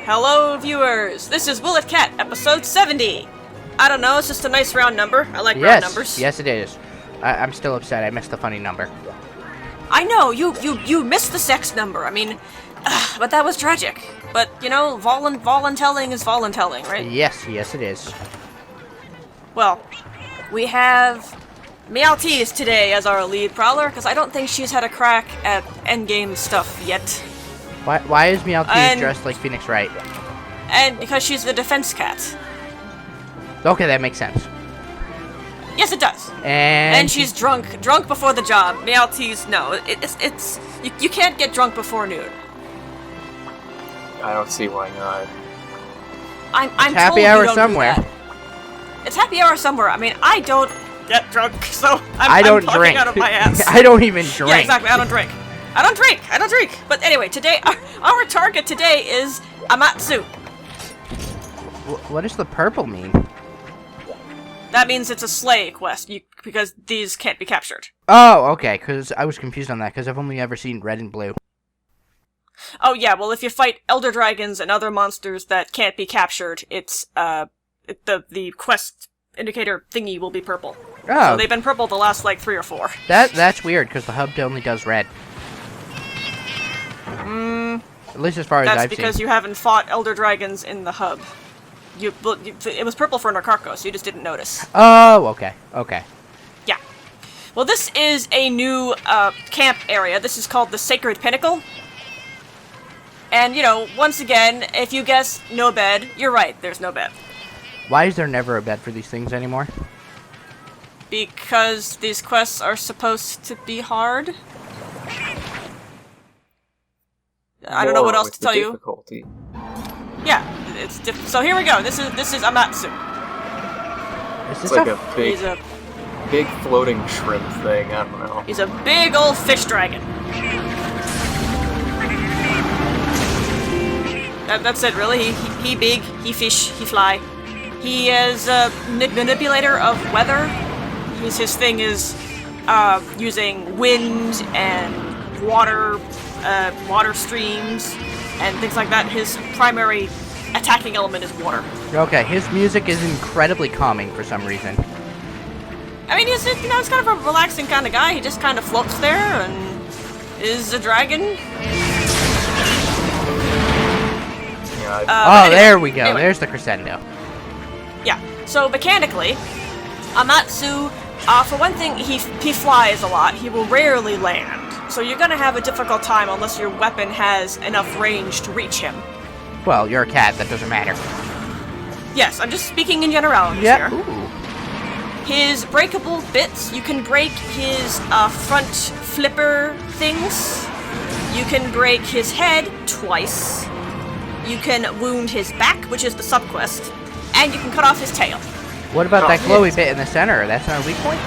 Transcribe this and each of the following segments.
Hello, viewers! This is Willet Cat, episode 70! I don't know, it's just a nice round number. I like round numbers. Yes, it is. I'm still upset. I missed the funny number. I know, you missed the sex number. I mean, but that was tragic. But, you know, voluntelling is voluntelling, right? Yes, it is. Well, we have Meowtees today as our lead prowler, because I don't think she's had a crack at endgame stuff yet. Why is Meowtees dressed like Phoenix Wright? And because she's the defense cat. Okay, that makes sense. Yes, it does. And she's drunk before the job. Meowtees, no, it's you can't get drunk before noon. I don't see why not. I'm happy told hour you don't somewhere. Do that. It's happy hour somewhere. I mean, I don't get drunk, so I don't talking drink. out of my ass. I don't even drink. Yeah, exactly. I don't drink. But anyway, today our target today is Amatsu. What does the purple mean? That means it's a slay quest, because these can't be captured. Oh, okay, because I was confused on that, because I've only ever seen red and blue. Oh yeah, well if you fight elder dragons and other monsters that can't be captured, it's the quest indicator thingy will be purple. Oh. So they've been purple the last like 3 or 4. That's weird, because the hub only does red. At least as far as I've seen. That's because you haven't fought elder dragons in the hub. It was purple for Narcarco, so you just didn't notice. Oh, okay. Yeah. Well, this is a new camp area. This is called the Sacred Pinnacle. And, you know, once again, if you guess no bed, you're right, there's no bed. Why is there never a bed for these things anymore? Because these quests are supposed to be hard. I don't know what else to tell you. Yeah, so here we go. This is Amatsu. Is this it's like a big floating shrimp thing. I don't know. He's a big old fish dragon. That's it, really. He big, he fish, he fly. He is a manipulator of weather. His thing is using wind and water streams and things like that. His primary attacking element is water. Okay, his music is incredibly calming for some reason. I mean, he's kind of a relaxing kind of guy. He just kind of floats there and is a dragon. Anyway, there we go. Anyway. There's the crescendo. Yeah. So mechanically, Amatsu, for one thing, he flies a lot. He will rarely land. So you're gonna have a difficult time unless your weapon has enough range to reach him. Well, you're a cat. That doesn't matter. Yes, I'm just speaking in generalities here. Ooh. His breakable bits, you can break his front flipper things. You can break his head twice. You can wound his back, which is the subquest, and you can cut off his tail. What about that glowy bit in the center? That's not a weak point?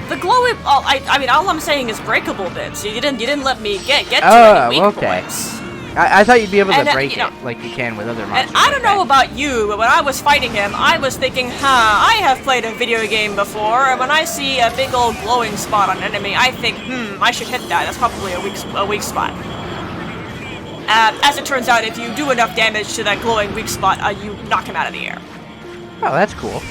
The glowy... Oh, I mean, all I'm saying is breakable bits. You didn't let me get to any weak points. I thought you'd be able to break it like you can with other monsters. And I don't know about you, but when I was fighting him, I was thinking, I have played a video game before, and when I see a big old glowing spot on an enemy, I think, I should hit that. That's probably a weak spot. As it turns out, if you do enough damage to that glowing weak spot, you knock him out of the air. Oh, that's cool.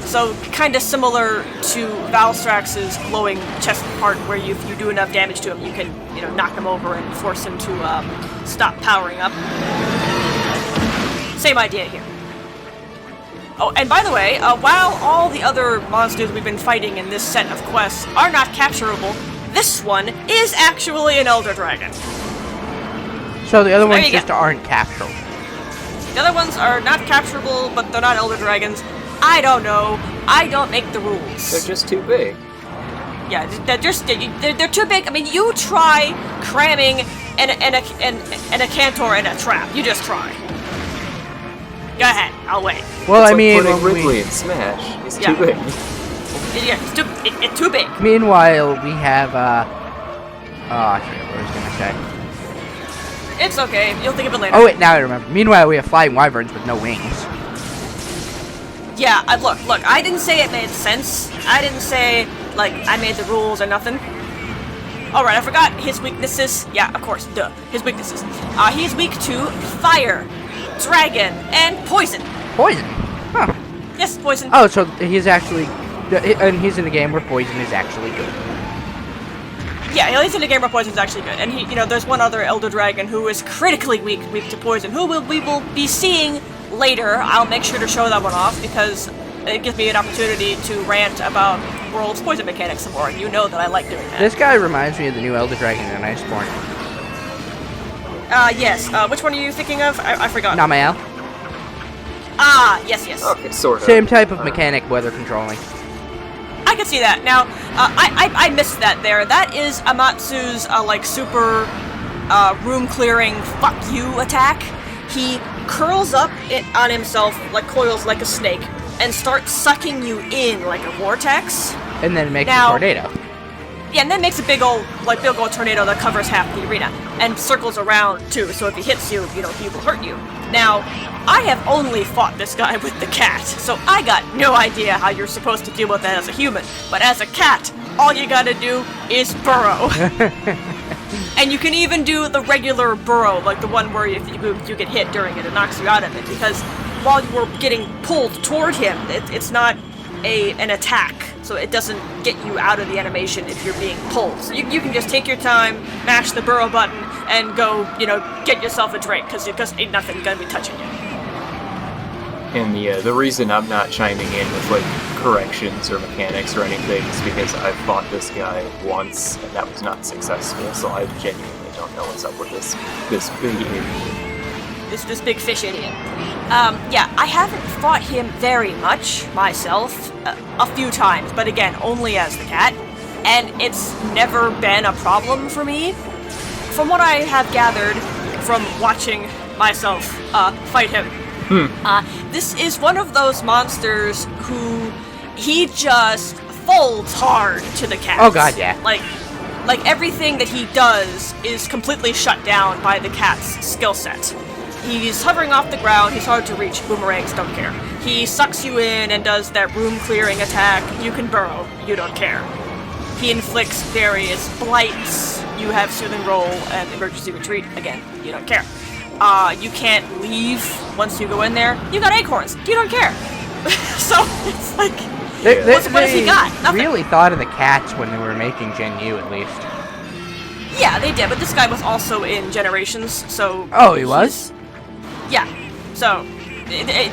So, kind of similar to Valstrax's glowing chest part, where if you do enough damage to him, you can, knock him over and force him to stop powering up. Same idea here. Oh, and by the way, while all the other monsters we've been fighting in this set of quests are not capturable, this one is actually an Elder Dragon. So the other ones just aren't capturable. The other ones are not capturable, but they're not Elder Dragons. I don't know. I don't make the rules. They're just too big. Yeah, they're too big. I mean, you try cramming a Cantor in a trap. You just try. Go ahead. I'll wait. Well, it's I mean, putting Ridley in Smash. It's too big. Yeah, it's too big. Meanwhile, we have I forget what I was gonna say. It's okay. You'll think of it later. Oh wait, now I remember. Meanwhile, we have flying wyverns with no wings. Yeah, look, I didn't say it made sense. I didn't say, like, I made the rules or nothing. All right, I forgot his weaknesses. Yeah, of course, duh. His weaknesses. He's weak to fire, dragon, and poison. Poison? Huh. Yes, poison. Oh, so he's actually... And he's in a game where poison is actually good. Yeah, he's in a game where poison's actually good. And there's one other Elder Dragon who is critically weak to poison, who we will be seeing later. I'll make sure to show that one off because it gives me an opportunity to rant about World's poison mechanics some more, and you know that I like doing that. This guy reminds me of the new Elder Dragon in Iceborne. Yes. Which one are you thinking of? I forgot. Namael. Ah, yes. Okay, sort of. Same type of mechanic, weather controlling. I can see that. Now, I missed that there. That is Amatsu's, super, room clearing fuck you attack. He curls up on himself, coils like a snake, and starts sucking you in like a vortex. And then it makes a tornado. Yeah, and then makes a big old tornado that covers half the arena, and circles around too, so if he hits you, he will hurt you. Now, I have only fought this guy with the cat, so I got no idea how you're supposed to deal with that as a human, but as a cat, all you gotta do is burrow. And you can even do the regular burrow, like the one where if you get hit during it, it knocks you out of it, because while you were getting pulled toward him, it's not an attack, so it doesn't get you out of the animation if you're being pulled. So you can just take your time, mash the burrow button, and go, get yourself a drink, because ain't nothing gonna be touching you. And the reason I'm not chiming in with corrections or mechanics or anything is because I've fought this guy once and that was not successful, so I genuinely don't know what's up with this big idiot. This big fish idiot. Yeah, I haven't fought him very much myself, a few times, but again, only as the cat, and it's never been a problem for me. From what I have gathered from watching myself fight him, this is one of those monsters who he just folds hard to the cat. Oh god, yeah. Like everything that he does is completely shut down by the cat's skill set. He's hovering off the ground, he's hard to reach, boomerangs don't care. He sucks you in and does that room clearing attack, you can burrow, you don't care. He inflicts various blights, you have soothing roll and emergency retreat, again, you don't care. You can't leave once you go in there, you got acorns, you don't care. So, it's like, what has he got? Nothing. They really thought of the cats when they were making Gen U, at least. Yeah, they did, but this guy was also in Generations, so... Oh, he was? Yeah, so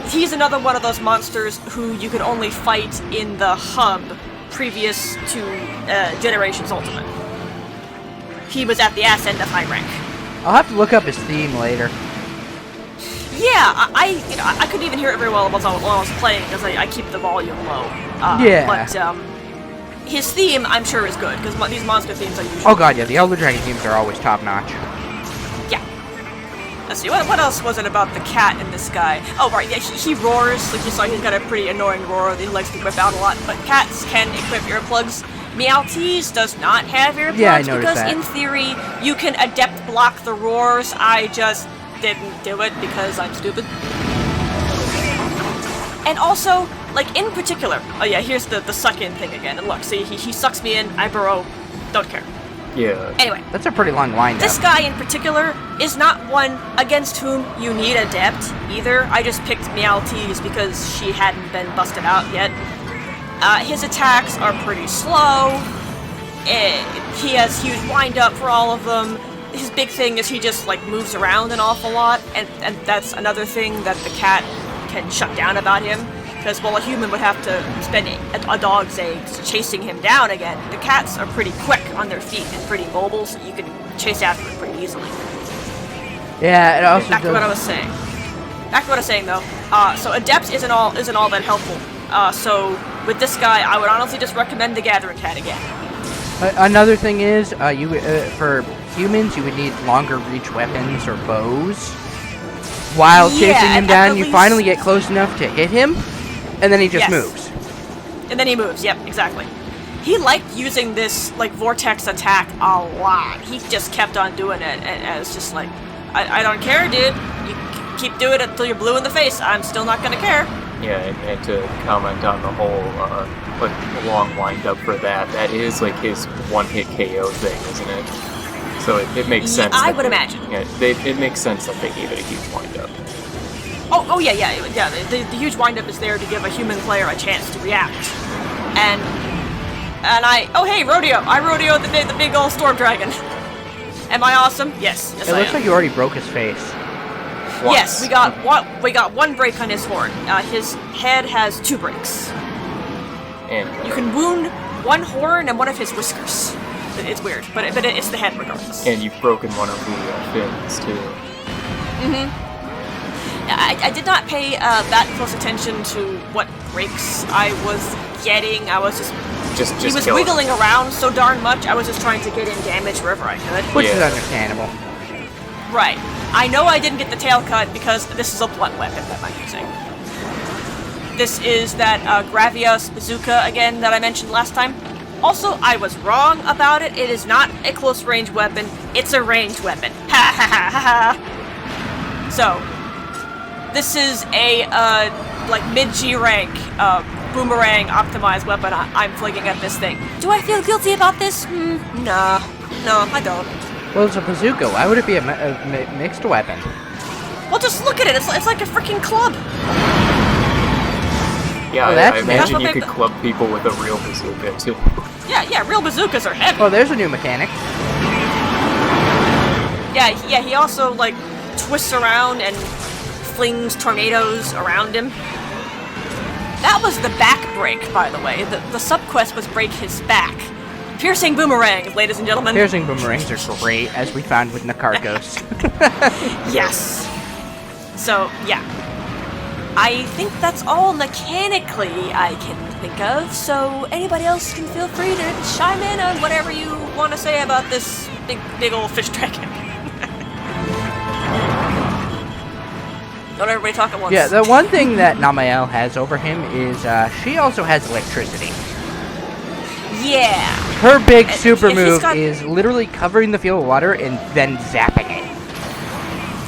he's another one of those monsters who you could only fight in the hub previous to Generations Ultimate. He was at the ass end of high rank. I'll have to look up his theme later. Yeah, I couldn't even hear it very well while I was playing because I keep the volume low. Yeah. But his theme, I'm sure, is good because these monster themes are usually. Oh god, yeah, the Elder Dragon themes are always top notch. Yeah. Let's see, what else was it about the cat in this guy? Oh, right, yeah, he roars. Like you saw, he's got a pretty annoying roar that he likes to whip out a lot. But cats can equip earplugs. Meowties does not have earplugs because, in theory, you can adept block the roars. I just didn't do it because I'm stupid. And also, in particular, oh yeah, here's the suck-in thing again. And look, see, he sucks me in, I burrow, don't care. Yeah. Anyway. That's a pretty long wind-up. This guy in particular is not one against whom you need adept either. I just picked Meowties because she hadn't been busted out yet. His attacks are pretty slow. He has huge wind-up for all of them. His big thing is he just, moves around an awful lot, and that's another thing that the cat can shut down about him. Because while a human would have to spend a dog's eggs chasing him down again, the cats are pretty quick on their feet and pretty mobile, so you can chase after them pretty easily. Yeah, it also Back to what I was saying. Though. So Adept isn't all that helpful. So with this guy, I would honestly just recommend the Gathering Cat again. Another thing is, for humans, you would need longer reach weapons or bows. While chasing him down, you finally get close enough to hit him, and then he just moves. And then he moves, yep, exactly. He liked using this, vortex attack a lot. He just kept on doing it, and I was just like, I don't care, dude. You keep doing it until you're blue in the face. I'm still not gonna care. Yeah, and to comment on the whole like a long wind-up for that. That is like his one-hit KO thing, isn't it? So it makes sense. I would imagine. Yeah, it makes sense that they gave it a huge wind-up. Oh yeah. The huge windup is there to give a human player a chance to react. And oh hey, rodeo! I rodeoed the big old storm dragon. Am I awesome? Yes, It looks like you already broke his face. Once. Yes, we got one break on his horn. His head has 2 breaks. And You can wound one horn and one of his whiskers. It's weird, but it's the head regardless. and you've broken one of the fins too. I did not pay that close attention to what breaks I was getting. I was Just he was kill him. wiggling around so darn much. I was just trying to get in damage wherever I could. Which is Yeah. understandable. Right. I know I didn't get the tail cut because this is a blunt weapon that I'm using. This is that Gravios bazooka again that I mentioned last time. Also, I was wrong about it. It is not a close range weapon. It's a ranged weapon. Ha ha ha ha ha. So, this is a like mid-G rank boomerang optimized weapon I'm flinging at this thing. Do I feel guilty about this? Nah. No, I don't. Well, it's a bazooka. Why would it be a mixed weapon? Well, just look at it. It's like a freaking club. Yeah, Oh, I that's imagine nice. you could club people with a real bazooka too. Yeah, real bazookas are heavy. Oh, there's a new mechanic. Yeah, he also, like, twists around and flings tornadoes around him. That was the back break, by the way. The sub-quest was break his back. Piercing boomerangs, ladies and gentlemen. Piercing boomerangs are great, as we found with Nakarkos. Yes. So, yeah. I think that's all mechanically I can think of, so anybody else can feel free to chime in on whatever you want to say about this big old fish dragon. Don't everybody talk at once. Yeah, the one thing that Namael has over him is she also has electricity. Yeah. Her big If super he's move got- is literally covering the field with water and then zapping it.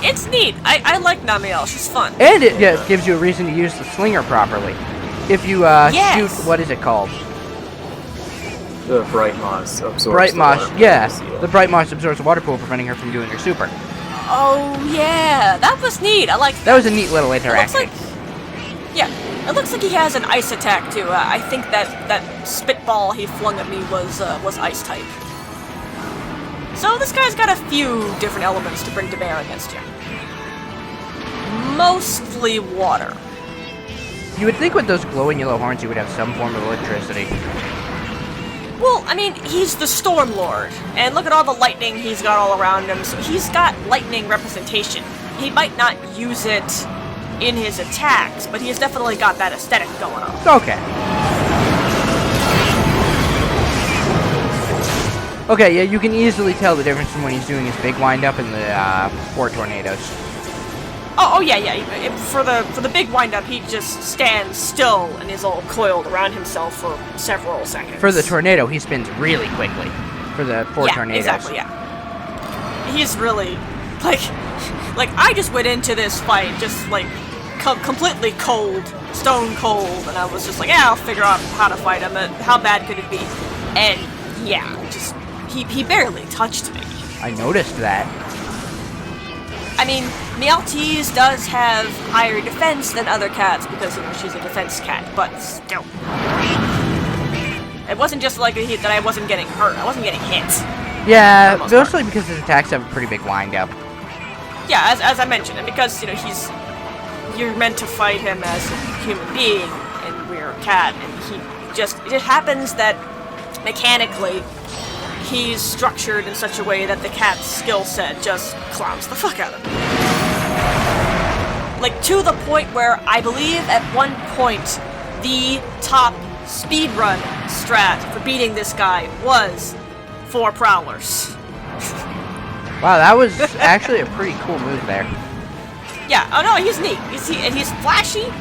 It's neat. I like Namiel. She's fun. And it gives you a reason to use the slinger properly. If you Yes. shoot, what is it called? The bright moss absorbs Bright the moss, water yeah. pools, The bright moss absorbs the water pool, preventing her from doing her super. Oh, yeah. That was neat. I like That was a neat little It looks interaction. like... Yeah. It looks like he has an ice attack, too. I think that spitball he flung at me was ice type. So this guy's got a few different elements to bring to bear against you. Mostly water. You would think with those glowing yellow horns you would have some form of electricity. Well, I mean, he's the Stormlord, and look at all the lightning he's got all around him, so he's got lightning representation. He might not use it in his attacks, but he's definitely got that aesthetic going on. Okay. Okay, yeah, you can easily tell the difference from when he's doing his big wind-up and the 4 tornadoes. Oh yeah. For the big wind-up, he just stands still and is all coiled around himself for several seconds. For the tornado, he spins really quickly. For the 4 tornadoes. Exactly, yeah. He's really, like I just went into this fight just, like, completely cold, stone cold, and I was just like, yeah, I'll figure out how to fight him, and how bad could it be? And, yeah, just, he barely touched me. I noticed that. I mean, Meowtees does have higher defense than other cats because, you know, she's a defense cat, but still. It wasn't just like that I wasn't getting hurt, I wasn't getting hit. Yeah, For the most mostly because his attacks have a pretty big wind-up. Yeah, as I mentioned, and because, you know, you're meant to fight him as a human being, and we're a cat, and it just happens that, mechanically, he's structured in such a way that the cat's skill set just clowns the fuck out of him. Like, to the point where I believe at one point the top speedrun strat for beating this guy was 4 prowlers. Wow, that was actually a pretty cool move there. Yeah, oh no, he's neat. He's flashy,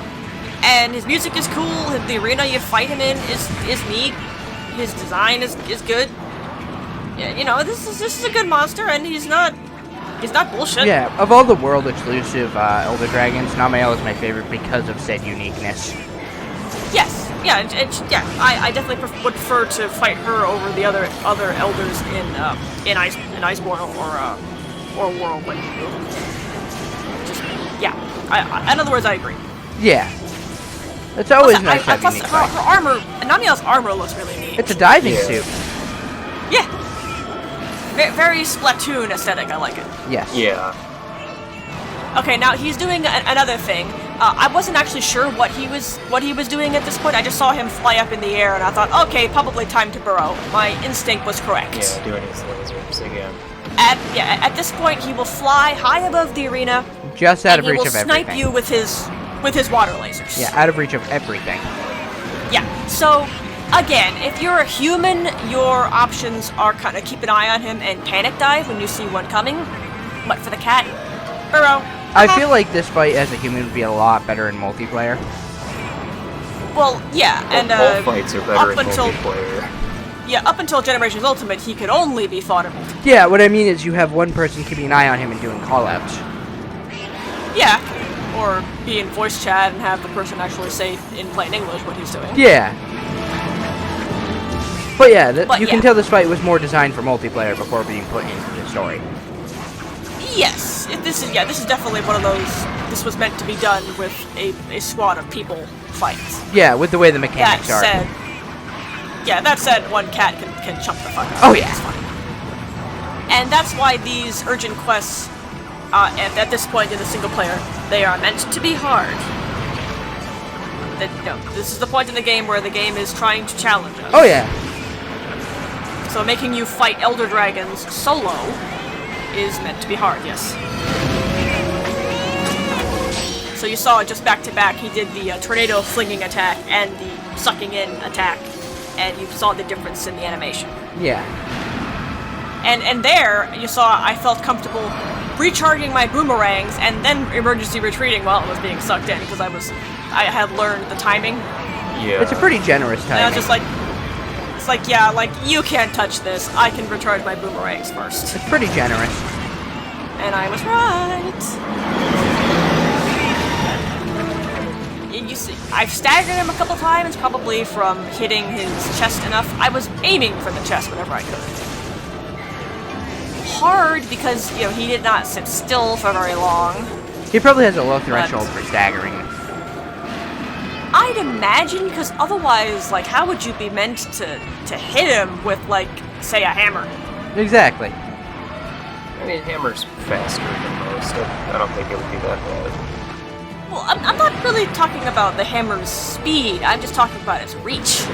and his music is cool. The arena you fight him in is neat. His design is good. Yeah, you know, this is a good monster, and he's not bullshit. Yeah, of all the world exclusive Elder Dragons, Namael is my favorite because of said uniqueness. Yes, I definitely would prefer to fight her over the other elders in Iceborne or Whirlwind. Just in other words, I agree. Yeah. It's always nice to have plus unique her fights. armor, Namielle's armor looks really neat. It's a diving suit. Yeah. Very Splatoon aesthetic. I like it. Yes. Yeah. Okay, now he's doing another thing. I wasn't actually sure what he was doing at this point. I just saw him fly up in the air, and I thought, okay, probably time to burrow. My instinct was correct. Yeah, doing his lasers again. At this point, he will fly high above the arena. Just out of and reach he of will everything. snipe you with his water lasers. Yeah, out of reach of everything. Yeah. So, again, if you're a human, your options are kind of keep an eye on him and panic dive when you see one coming. But for the cat, burrow. I feel like this fight as a human would be a lot better in multiplayer. Well, yeah, and all fights are better in until multiplayer. yeah, up until Generations Ultimate, he could only be fought in multiplayer. Yeah, what I mean is you have one person keeping an eye on him and doing callouts. Yeah, or be in voice chat and have the person actually say in plain English what he's doing. Yeah. But yeah, you can yeah. tell this fight was more designed for multiplayer before being put into the story. Yes, this is definitely one of those. This was meant to be done with a squad of people fights. Yeah, with the way the mechanics are. That said, one cat can chump the fuck out. Oh yeah. It's fine. And that's why these urgent quests, at this point in the single player, they are meant to be hard. This is the point in the game where the game is trying to challenge us. Oh yeah. So making you fight Elder Dragons solo is meant to be hard, yes. So you saw just back to back, he did the tornado flinging attack and the sucking in attack, and you saw the difference in the animation. Yeah. And there, you saw I felt comfortable recharging my boomerangs and then emergency retreating while it was being sucked in, because I had learned the timing. Yeah. It's a pretty generous timing. And I was just like, you can't touch this. I can recharge my boomerangs first. It's pretty generous. And I was right. You see, I've staggered him a couple times, probably from hitting his chest enough. I was aiming for the chest whenever I could. Hard because, he did not sit still for very long. He probably has a low threshold for staggering. I'd imagine, because otherwise, how would you be meant to hit him with, say, a hammer? Exactly. I mean, hammer's faster than most. I don't think it would be that bad. Well, I'm not really talking about the hammer's speed. I'm just talking about its reach.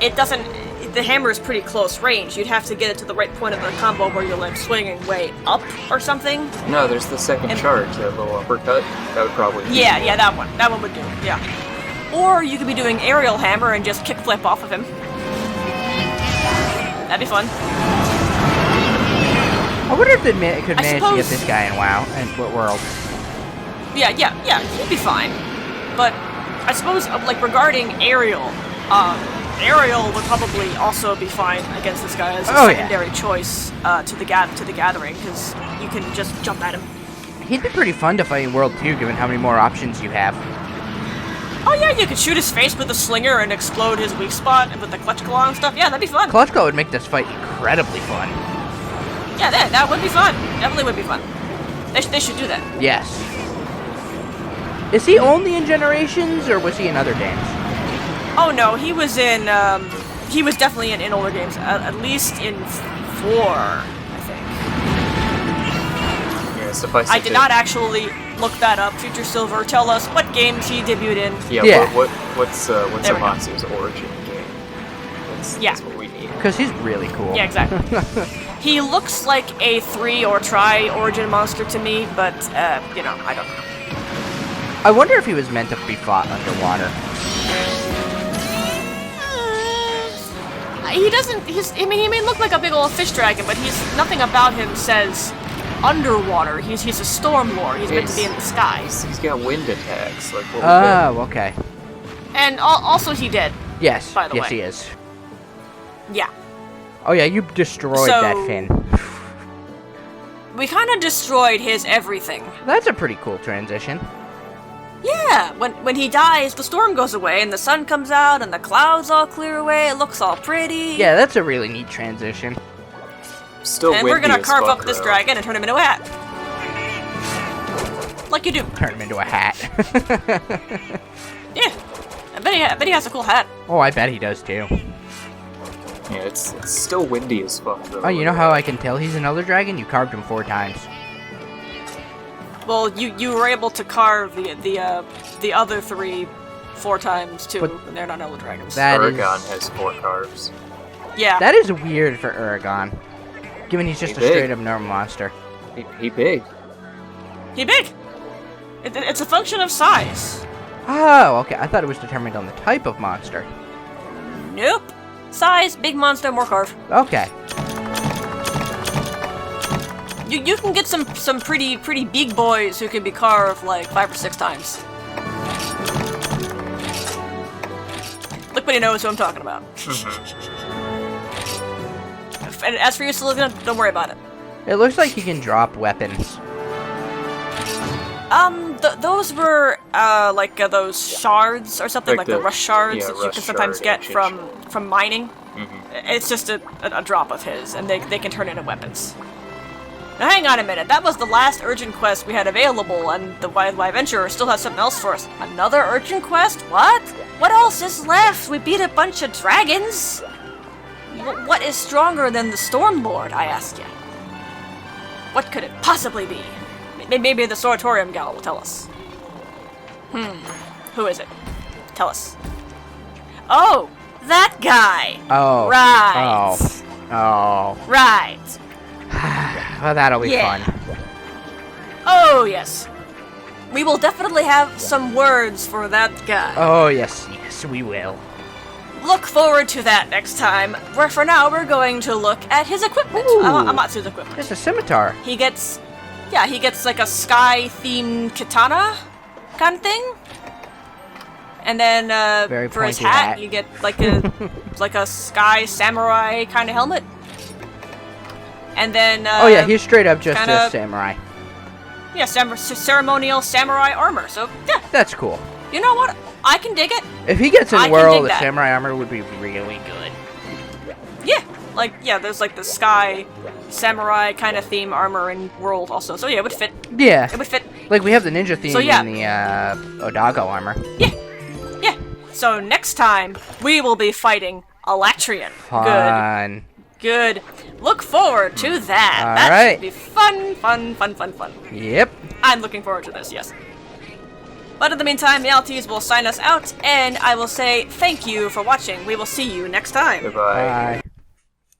It doesn't... The hammer is pretty close range. You'd have to get it to the right point of the combo where you're, swinging way up or something. No, there's the second charge, that little uppercut. That would probably be Yeah, that one. That one would do, yeah. Or you could be doing aerial hammer and just kickflip off of him. That'd be fun. I wonder if they could manage to suppose- get this guy in WoW and what world. Yeah, he'd be fine. But I suppose, regarding aerial, aerial would probably also be fine against this guy as a secondary choice to the gathering, because you can just jump at him. He'd be pretty fun to fight in World 2, given how many more options you have. Oh yeah, you could shoot his face with a slinger and explode his weak spot with the clutch claw and stuff. Yeah, that'd be fun. Clutch claw would make this fight incredibly fun. Yeah, that would be fun. Definitely would be fun. They should do that. Yes. Is he only in Generations, or was he in other games? Oh no, he was in. He was definitely in older games. At least in 4, I think. Yeah, suffice I did not actually look that up. Future Silver, tell us what games he debuted in. Yeah. What's There we go. Amatsu's origin game? That's what we need. Because he's really cool. Yeah, exactly. He looks like a 3 or tri-origin monster to me, but I don't know. I wonder if he was meant to be fought underwater. He doesn't. He may look like a big old fish dragon, but nothing about him says underwater. He's a Stormlord. He's meant to be in the skies. He's got wind attacks. Like what okay. And also he did. Yes. By the yes, way. he is. Yeah. Oh yeah, you destroyed that fin. We kind of destroyed his everything. That's a pretty cool transition. Yeah, when he dies, the storm goes away, and the sun comes out, and the clouds all clear away, it looks all pretty. Yeah, that's a really neat transition. Still And windy we're gonna as carve fuck, up this though. dragon and turn him into a hat. Like you do. Turn him into a hat. Yeah. I bet he has a cool hat. Oh, I bet he does too. Yeah, it's still windy as fuck, though. Oh, you know how I can tell he's another dragon? You carved him 4 times. Well, you were able to carve the other 3 4 times too, But and they're not Elder Dragons. Aragon has 4 carves. Yeah. That is weird for Aragon. Given he's just He a big. straight up normal monster. He big. He big. It's a function of size. Oh, okay. I thought it was determined on the type of monster. Nope. Size, big monster, more carve. Okay. You can get some pretty big boys who can be carved like 5 or 6 times. Liquidy knows who I'm talking about. And as for you, Silicon, don't worry about it. It looks like he can drop weapons. Those were those shards or something, like the rush shards yeah, that you rush can sometimes shard, get ancient from mining. Mm-hmm. It's just a drop of his, and they can turn into weapons. Now hang on a minute, that was the last urgent quest we had available, and the Wild Adventurer still has something else for us. Another urgent quest? What? What else is left? We beat a bunch of dragons? What is stronger than the Stormlord, I ask you? What could it possibly be? Maybe the Soratorium gal will tell us. Who is it? Tell us. Oh, that guy! Oh. Right. Oh. Right. Well, that'll be Yeah. fun. Oh, yes. We will definitely have some words for that guy. Oh, yes, we will. Look forward to that next time. Where for now, we're going to look at his equipment. Ooh. Amatsu's equipment. It's a scimitar. He gets like a sky-themed katana kind of thing. And then Very for his pointy hat, hat. you get like a sky samurai kind of helmet. And then Oh, yeah, he's straight up just kinda- a samurai. yeah, ceremonial samurai armor. So yeah, That's cool. you know what? I can dig it. If he gets I in can World, dig the that. samurai armor would be really good. Yeah, there's like the sky samurai kind of theme armor in World also. So yeah, it would fit. Yeah. It would fit. Like, we have the ninja theme So, yeah. in the Odago armor. Yeah. So next time we will be fighting Alatrian. Fun. Good. Look forward to that. All That right. should be fun. Yep. I'm looking forward to this. Yes. But in the meantime, the LTs will sign us out, and I will say thank you for watching. We will see you next time. Goodbye. Bye.